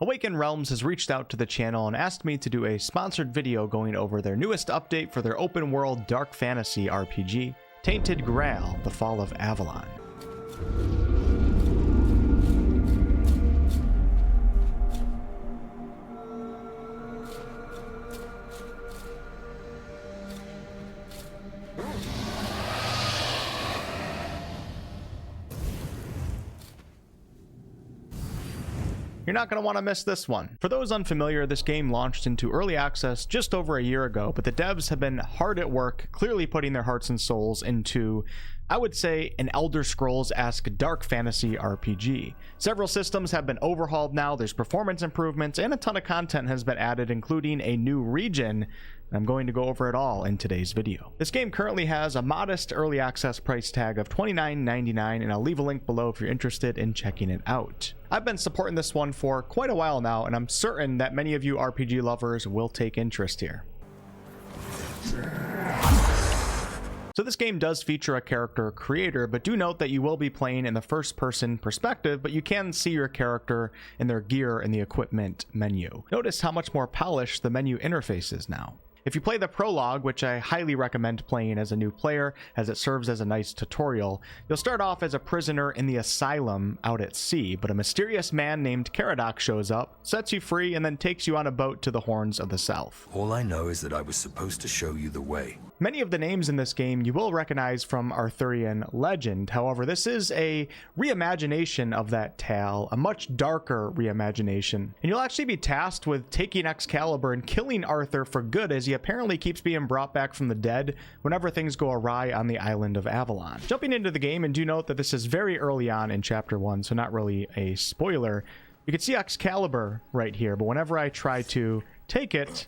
Awakened Realms has reached out to the channel and asked me to do a sponsored video going over their newest update for their open world dark fantasy RPG, Tainted Grail: The Fall of Avalon. You're not going to want to miss this one. For those unfamiliar, this game launched into early access just over a year ago, but the devs have been hard at work, clearly putting their hearts and souls into, I would say, an Elder Scrolls-esque dark fantasy RPG. Several systems have been overhauled now, there's performance improvements, and a ton of content has been added, including a new region. I'm going to go over it all in today's video. This game currently has a modest early access price tag of $29.99, and I'll leave a link below if you're interested in checking it out. I've been supporting this one for quite a while now, and I'm certain that many of you RPG lovers will take interest here. So this game does feature a character creator, but do note that you will be playing in the first person perspective, but you can see your character and their gear in the equipment menu. Notice how much more polished the menu interface is now. If you play the prologue, which I highly recommend playing as a new player as it serves as a nice tutorial, you'll start off as a prisoner in the asylum out at sea, but a mysterious man named Caradoc shows up, sets you free, and then takes you on a boat to the Horns of the South. All I know is that I was supposed to show you the way. Many of the names in this game you will recognize from Arthurian legend. However, this is a reimagination of that tale, a much darker reimagination. And you'll actually be tasked with taking Excalibur and killing Arthur for good, as he apparently keeps being brought back from the dead whenever things go awry on the island of Avalon. Jumping into the game, and do note that this is very early on in Chapter 1, so not really a spoiler. You can see Excalibur right here, but whenever I try to take it,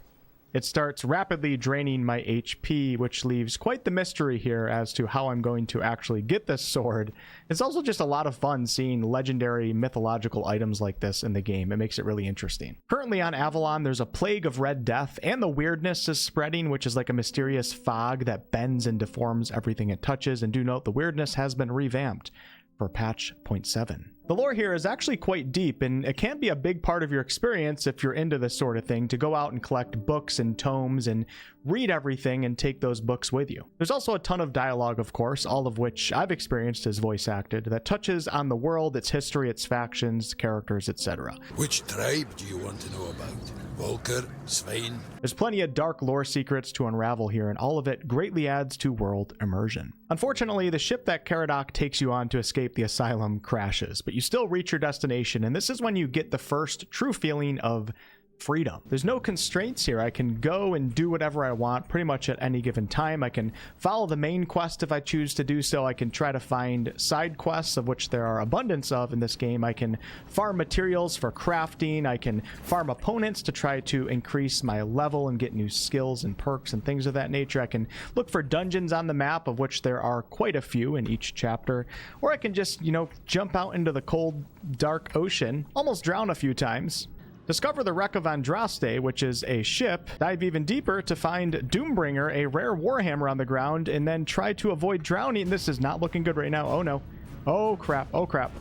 it starts rapidly draining my HP, which leaves quite the mystery here as to how I'm going to actually get this sword. It's also just a lot of fun seeing legendary mythological items like this in the game. It makes it really interesting. Currently on Avalon, there's a plague of red death, and the weirdness is spreading, which is like a mysterious fog that bends and deforms everything it touches. And do note the weirdness has been revamped for patch 0.7. The lore here is actually quite deep, and it can be a big part of your experience if you're into this sort of thing, to go out and collect books and tomes and read everything and take those books with you. There's also a ton of dialogue, of course, all of which I've experienced as voice acted, that touches on the world, its history, its factions, characters, etc. Which tribe do you want to know about? Volker? Svein? There's plenty of dark lore secrets to unravel here, and all of it greatly adds to world immersion. Unfortunately, the ship that Caradoc takes you on to escape the asylum crashes, but you still reach your destination, and this is when you get the first true feeling of freedom. There's no constraints here. I can go and do whatever I want pretty much at any given time. I can follow the main quest if I choose to do so. I can try to find side quests, of which there are abundance of in this game. I can farm materials for crafting. I can farm opponents to try to increase my level and get new skills and perks and things of that nature. I can look for dungeons on the map, of which there are quite a few in each chapter, or I can just, jump out into the cold, dark ocean, almost drown a few times, discover the wreck of Andraste, which is a ship, dive even deeper to find Doombringer, a rare warhammer on the ground, and then try to avoid drowning. This is not looking good right now. Oh no. Oh crap. Oh crap.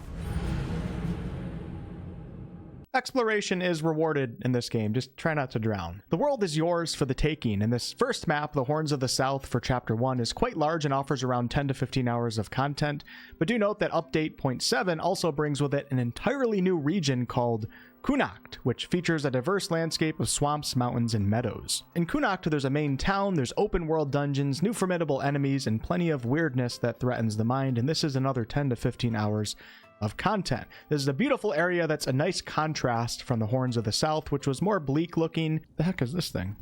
Exploration is rewarded in this game. Just try not to drown. The world is yours for the taking, and this first map, the Horns of the South for Chapter 1, is quite large and offers around 10 to 15 hours of content, but do note that Update 0.7 also brings with it an entirely new region called Connacht, which features a diverse landscape of swamps, mountains, and meadows. In Connacht, there's a main town, there's open world dungeons, new formidable enemies, and plenty of weirdness that threatens the mind, and this is another 10 to 15 hours of content. This is a beautiful area that's a nice contrast from the Horns of the South, which was more bleak looking. The heck is this thing?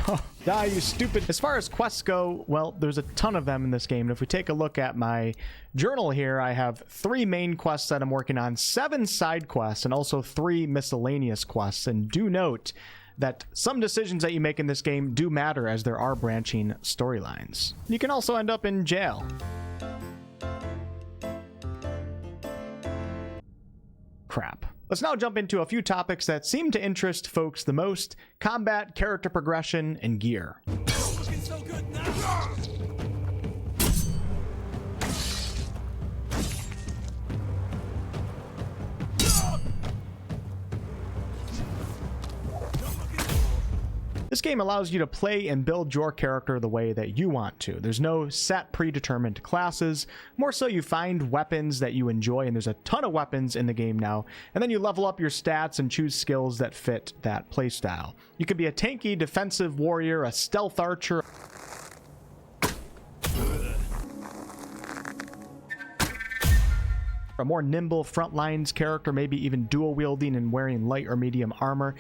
Oh, die, you stupid. As far as quests go, well, there's a ton of them in this game. And if we take a look at my journal here, I have 3 main quests that I'm working on, 7 side quests, and also 3 miscellaneous quests. And do note that some decisions that you make in this game do matter, as there are branching storylines. You can also end up in jail. Crap. Let's now jump into a few topics that seem to interest folks the most: combat, character progression, and gear. Looking so good now. This game allows you to play and build your character the way that you want to. There's no set predetermined classes. More so, you find weapons that you enjoy, and there's a ton of weapons in the game now, and then you level up your stats and choose skills that fit that playstyle. You could be a tanky defensive warrior, a stealth archer, a more nimble front lines character, maybe even dual wielding and wearing light or medium armor.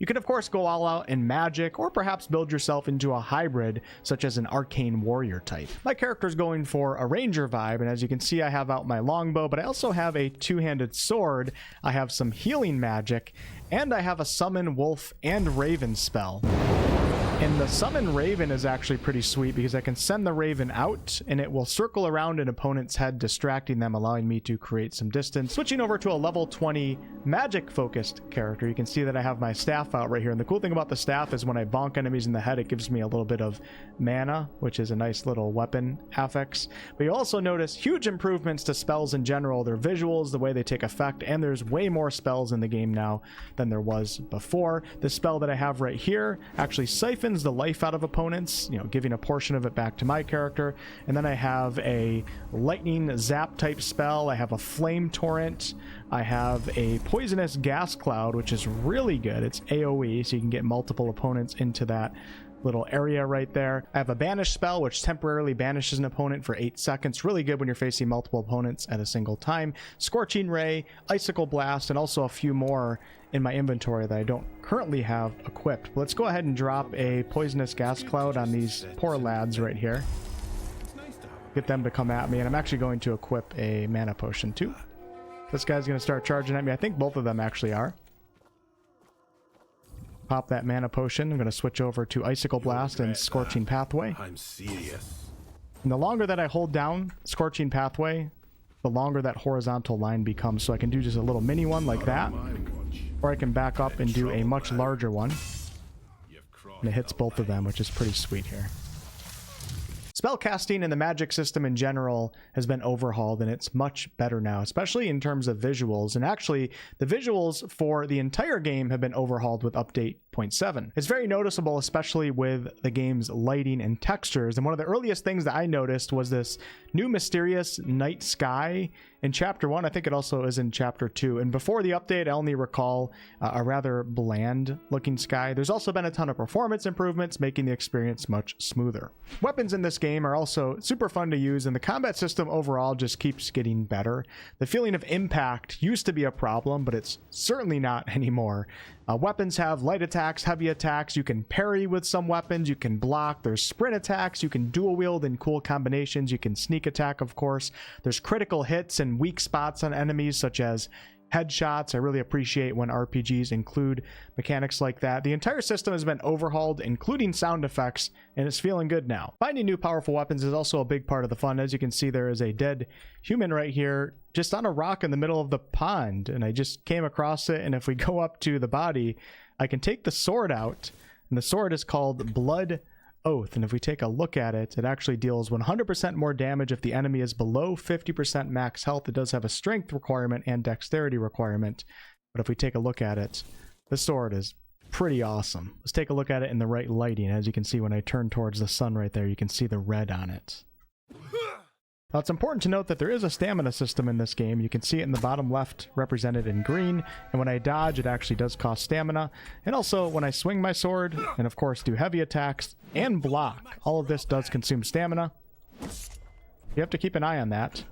You can of course go all out in magic, or perhaps build yourself into a hybrid such as an arcane warrior type. My character's going for a ranger vibe, and as you can see, I have out my longbow, but I also have a two-handed sword, I have some healing magic, and I have a summon wolf and raven spell. And the summon raven is actually pretty sweet because I can send the raven out and it will circle around an opponent's head, distracting them, allowing me to create some distance. Switching over to a level 20 magic focused character, you can see that I have my staff out right here. And the cool thing about the staff is when I bonk enemies in the head, it gives me a little bit of mana, which is a nice little weapon affix. But you also notice huge improvements to spells in general, their visuals, the way they take effect, and there's way more spells in the game now than there was before. The spell that I have right here actually siphons the life out of opponents, giving a portion of it back to my character. And then I have a lightning zap type spell, I have a flame torrent, I have a poisonous gas cloud, which is really good. It's AoE, so you can get multiple opponents into that little area right there. I have a banish spell, which temporarily banishes an opponent for 8 seconds. Really good when you're facing multiple opponents at a single time. Scorching ray, icicle blast, and also a few more in my inventory that I don't currently have equipped. Let's go ahead and drop a poisonous gas cloud on these poor lads right here. Get them to come at me, and I'm actually going to equip a mana potion too. This guy's going to start charging at me. I think both of them actually are. Pop that mana potion. I'm going to switch over to Icicle Blast and Scorching Pathway. I'm serious. And the longer that I hold down Scorching Pathway, the longer that horizontal line becomes. So I can do just a little mini one like that, or I can back up and do a much larger one. And it hits both of them, which is pretty sweet here. Spellcasting and the magic system in general has been overhauled, and it's much better now, especially in terms of visuals. And actually, the visuals for the entire game have been overhauled with update 0.7. It's very noticeable, especially with the game's lighting and textures. And one of the earliest things that I noticed was this new mysterious night sky in Chapter 1. I think it also is in Chapter 2. And before the update, I only recall a rather bland looking sky. There's also been a ton of performance improvements, making the experience much smoother. Weapons in this game are also super fun to use, and the combat system overall just keeps getting better. The feeling of impact used to be a problem, but it's certainly not anymore. Weapons have light attacks, heavy attacks. You can parry with some weapons. You can block. There's sprint attacks. You can dual wield in cool combinations. You can sneak attack, of course. There's critical hits and weak spots on enemies, such as headshots. I really appreciate when RPGs include mechanics like that. The entire system has been overhauled, including sound effects, and it's feeling good now. Finding new powerful weapons is also a big part of the fun. As you can see, there is a dead human right here just on a rock in the middle of the pond, and I just came across it. And if we go up to the body, I can take the sword out, and the sword is called Blood Oath, and if we take a look at it, it actually deals 100% more damage if the enemy is below 50% max health. It does have a strength requirement and dexterity requirement, but if we take a look at it, the sword is pretty awesome. Let's take a look at it in the right lighting. As you can see, when I turn towards the sun right there, you can see the red on it. Now, it's important to note that there is a stamina system in this game. You can see it in the bottom left represented in green, and when I dodge, it actually does cost stamina. And also, when I swing my sword, and of course do heavy attacks and block, all of this does consume stamina. You have to keep an eye on that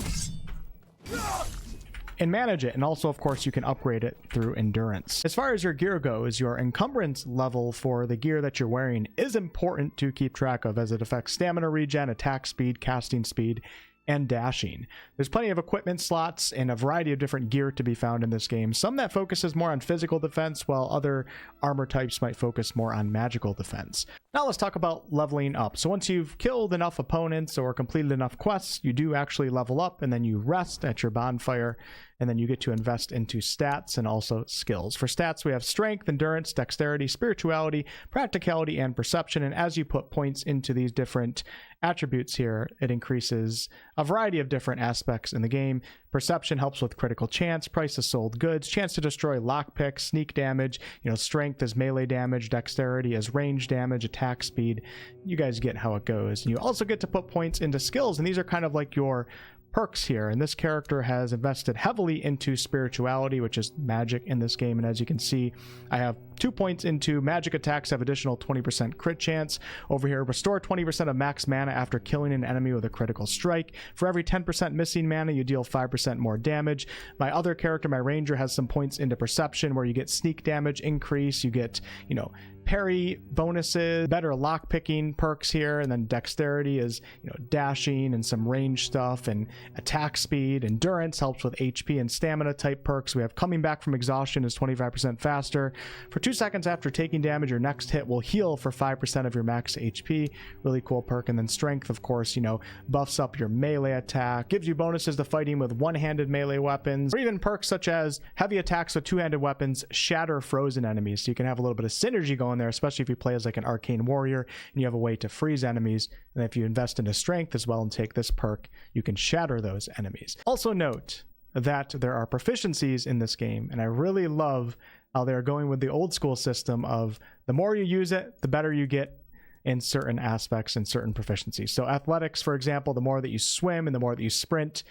and manage it. And also, of course, you can upgrade it through endurance. As far as your gear goes, your encumbrance level for the gear that you're wearing is important to keep track of, as it affects stamina regen, attack speed, casting speed, and dashing. There's plenty of equipment slots and a variety of different gear to be found in this game. Some that focuses more on physical defense, while other armor types might focus more on magical defense. Now let's talk about leveling up. So once you've killed enough opponents or completed enough quests, you do actually level up, and then you rest at your bonfire, and then you get to invest into stats and also skills. For stats, we have strength, endurance, dexterity, spirituality, practicality, and perception. And as you put points into these different attributes here, it increases a variety of different aspects in the game. Perception helps with critical chance, price of sold goods, chance to destroy lockpicks, sneak damage, strength is melee damage, dexterity is range damage, attack speed. You guys get how it goes. And you also get to put points into skills, and these are kind of like your perks here, and this character has invested heavily into spirituality, which is magic in this game. And as you can see, I have 2 points into magic attacks, have additional 20% crit chance. Over here, restore 20% of max mana after killing an enemy with a critical strike. For every 10% missing mana, you deal 5% more damage. My other character, my ranger, has some points into perception where you get sneak damage increase, you get parry bonuses, better lock picking perks here, and then dexterity is dashing and some range stuff, and attack speed. Endurance helps with HP and stamina type perks. We have coming back from exhaustion is 25% faster. For 2 seconds after taking damage, your next hit will heal for 5% of your max HP. Really cool perk. And then strength, of course, buffs up your melee attack, gives you bonuses to fighting with one-handed melee weapons, or even perks such as heavy attacks with two-handed weapons shatter frozen enemies, so you can have a little bit of synergy going there, especially if you play as like an arcane warrior and you have a way to freeze enemies. And if you invest into strength as well and take this perk, you can shatter those enemies. Also note that there are proficiencies in this game, and I really love how they're going with the old school system of the more you use it, the better you get in certain aspects and certain proficiencies. So athletics, for example, the more that you swim and the more that you sprint,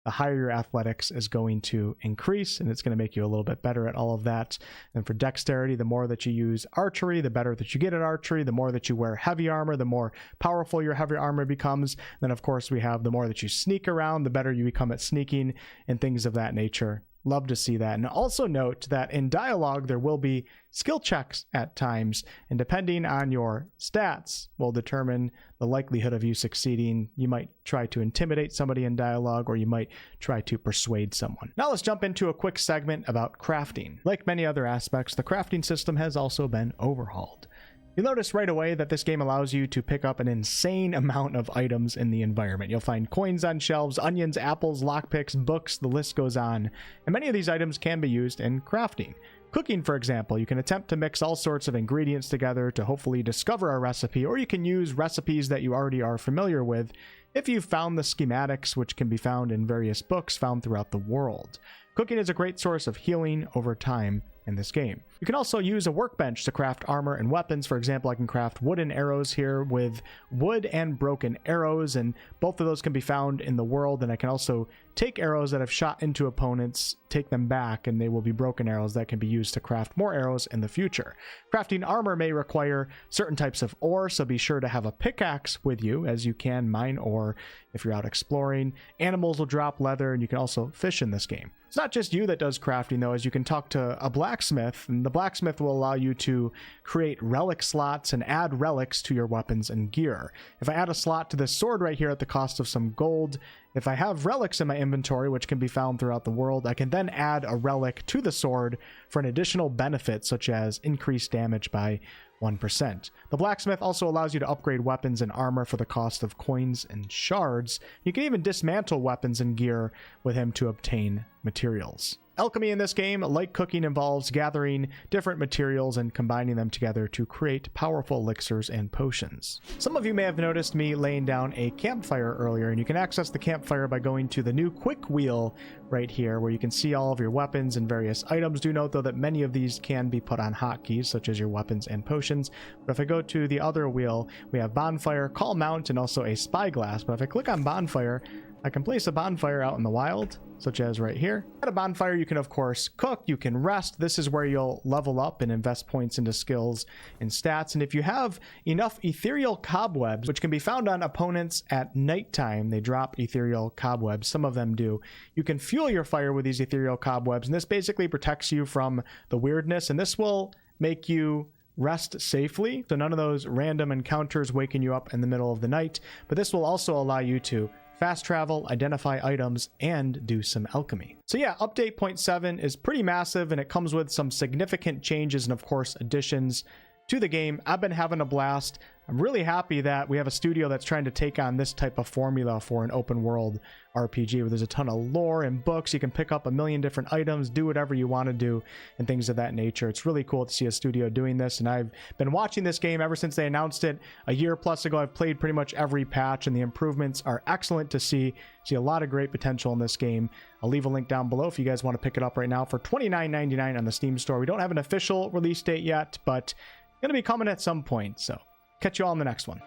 the higher your athletics is going to increase, and it's going to make you a little bit better at all of that. And for dexterity, the more that you use archery, the better that you get at archery. The more that you wear heavy armor, the more powerful your heavy armor becomes. And then, of course, we have the more that you sneak around, the better you become at sneaking and things of that nature. Love to see that. And also note that in dialogue, there will be skill checks at times, and depending on your stats will determine the likelihood of you succeeding. You might try to intimidate somebody in dialogue, or you might try to persuade someone. Now let's jump into a quick segment about crafting. Like many other aspects, the crafting system has also been overhauled. You'll notice right away that this game allows you to pick up an insane amount of items in the environment. You'll find coins on shelves, onions, apples, lockpicks, books, the list goes on. And many of these items can be used in crafting. Cooking, for example, you can attempt to mix all sorts of ingredients together to hopefully discover a recipe, or you can use recipes that you already are familiar with if you've found the schematics, which can be found in various books found throughout the world. Cooking is a great source of healing over time in this game. You can also use a workbench to craft armor and weapons. For example, I can craft wooden arrows here with wood and broken arrows, and both of those can be found in the world. And I can also take arrows that I've shot into opponents, take them back, and they will be broken arrows that can be used to craft more arrows in the future. Crafting armor may require certain types of ore, so be sure to have a pickaxe with you, as you can mine ore if you're out exploring. Animals will drop leather, and you can also fish in this game. It's not just you that does crafting, though, as you can talk to a blacksmith, and the blacksmith will allow you to create relic slots and add relics to your weapons and gear. If I add a slot to this sword right here at the cost of some gold, if I have relics in my inventory, which can be found throughout the world, I can then add a relic to the sword for an additional benefit, such as increased damage by 1%. The blacksmith also allows you to upgrade weapons and armor for the cost of coins and shards. You can even dismantle weapons and gear with him to obtain materials. Alchemy in this game, like cooking, involves gathering different materials and combining them together to create powerful elixirs and potions. Some of you may have noticed me laying down a campfire earlier, and you can access the campfire by going to the new quick wheel right here, where you can see all of your weapons and various items. Do note, though, that many of these can be put on hotkeys, such as your weapons and potions. But if I go to the other wheel, we have Bonfire, Call Mount, and also a Spyglass. But if I click on Bonfire, I can place a bonfire out in the wild, such as right here. At a bonfire, you can, of course, cook, you can rest. This is where you'll level up and invest points into skills and stats. And if you have enough ethereal cobwebs, which can be found on opponents at nighttime, they drop ethereal cobwebs, some of them do, you can fuel your fire with these ethereal cobwebs, and this basically protects you from the weirdness, and this will make you rest safely, so none of those random encounters waking you up in the middle of the night. But this will also allow you to fast travel, identify items, and do some alchemy. So yeah, update 0.7 is pretty massive, and it comes with some significant changes and, of course, additions to the game. I've been having a blast. I'm really happy that we have a studio that's trying to take on this type of formula for an open world RPG where there's a ton of lore and books. You can pick up a million different items, do whatever you want to do, and things of that nature. It's really cool to see a studio doing this, and I've been watching this game ever since they announced it a year plus ago. I've played pretty much every patch, and the improvements are excellent to see. See a lot of great potential in this game. I'll leave a link down below if you guys want to pick it up right now for $29.99 on the Steam store. We don't have an official release date yet, but it's going to be coming at some point, so catch you all in the next one.